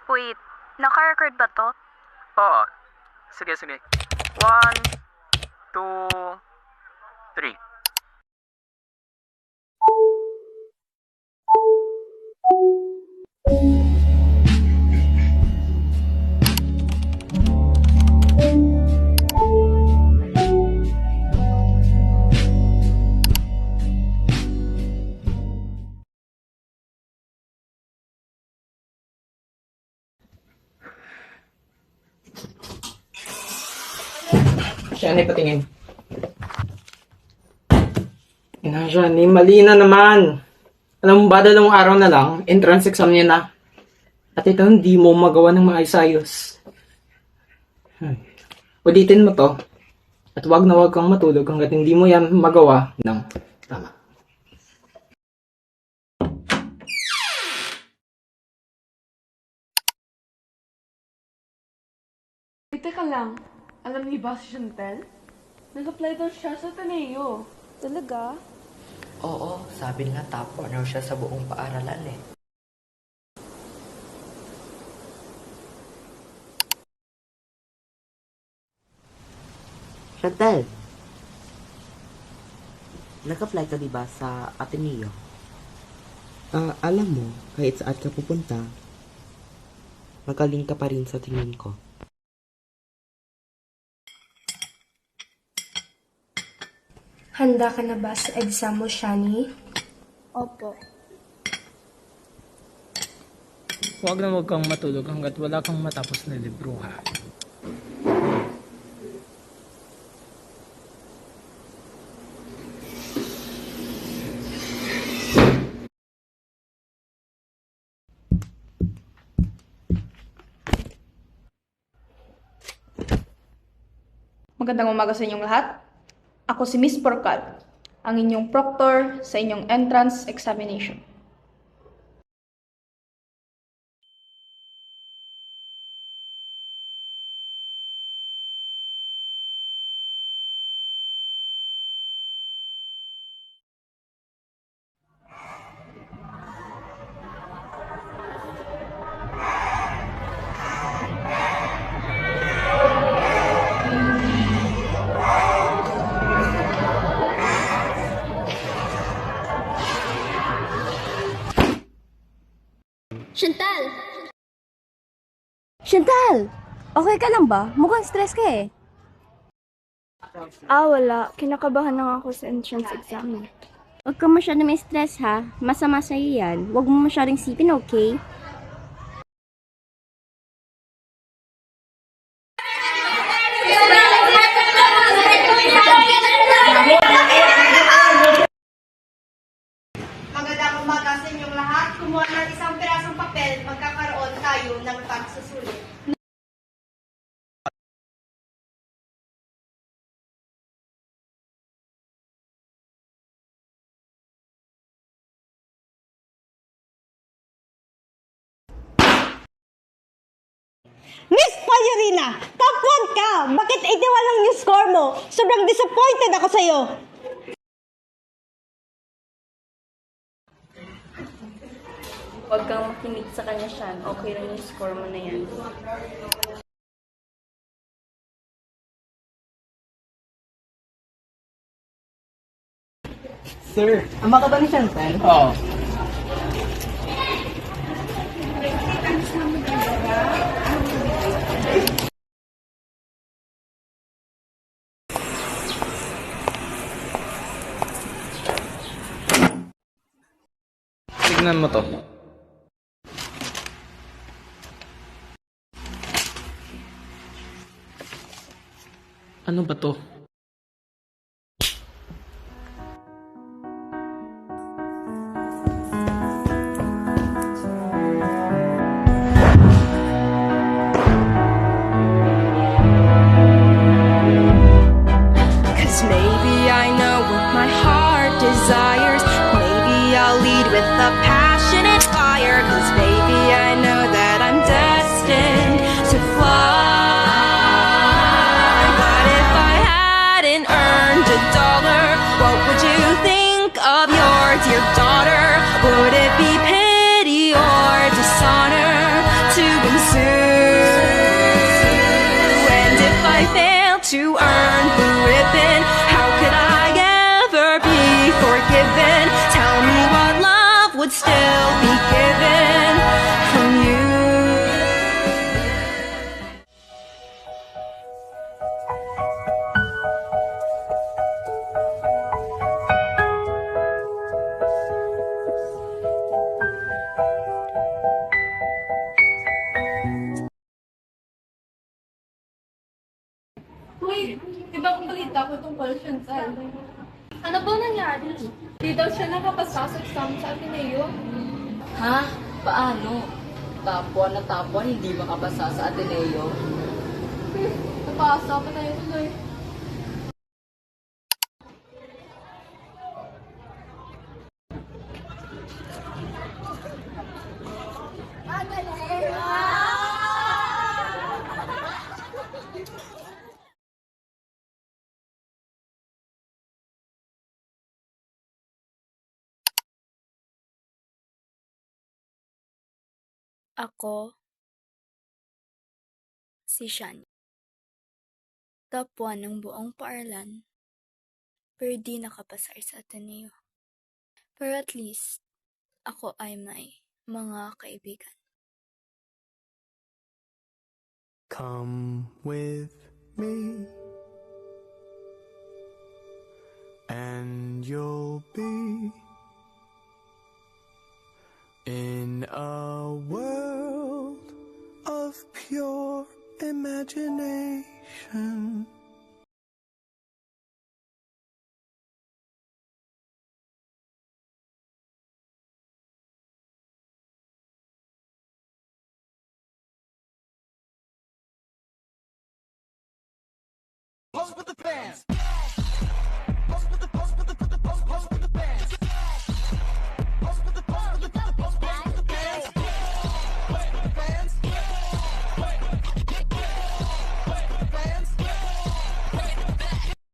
Wait, naka-record ba to? Oo. Sige, sige. 1, 2, 3. Shani, patingin. Ina, Shani, mali na naman. Alam mo ba, dalawang araw na lang, entrance exam niya na. At ito, hindi mo magawa ng maayos-ayos. Ulitin mo to. At wag na wag kang matulog hanggat hindi mo yan magawa ng tama. Teka lang, alam niyo ba si Chantel? Nag-apply daw siya sa Ateneo. Talaga? Oo, sabi nga top honor siya sa buong paaralan eh. Chantel, nag-apply ka diba sa Ateneo? Alam mo, kahit saan ka pupunta, magaling ka pa rin sa tingin ko. Handa ka na ba sa exam mo, Shani? Opo. Huwag na huwag kang matulog hanggat wala kang matapos na libro, ha? Magandang umaga sa inyong lahat. Ako si Miss Porcal, ang inyong proctor sa inyong entrance examination. Chantal! Chantal! Okay ka lang ba? Mukhang stress ka eh. Wala. Kinakabahan lang ako sa entrance exam. Huwag ka masyado may stress ha. Masama sa'yo yan. Huwag mo masyadong sipin, okay? Magandang umaga sa inyong lahat. Kumuha ng isang pirasong papel, magkakaroon tayo ng pagsusulit. Miss Pallerina, top 1 ka! Bakit 81 lang yung score mo? Sobrang disappointed ako sa'yo. Huwag kang makinig sa kanya, Shan. Okay lang yung score mo na yan. Sir, ama ka ba ni Chantel? Oo. Tignan mo to. Ano ba to? Cause maybe I know what my heart desires. Maybe I'll lead with a passionate fire. Cause maybe I know that I'm destined to fly. But if I have Wait, di ba kung balita ko tungkol Chantal? Ano ba nangyari? Di daw siya nakapasa sa exam sa Ateneo. Ha? Paano? Tapuan na tapuan, hindi makapasa sa Ateneo. Napasa pa tayo tuloy. Ako, si Shani. Top 1 ng buong paaralan, pero di nakapasar sa Ateneo. Pero at least, ako ay may mga kaibigan. Come with me, and you'll be in a world of pure imagination.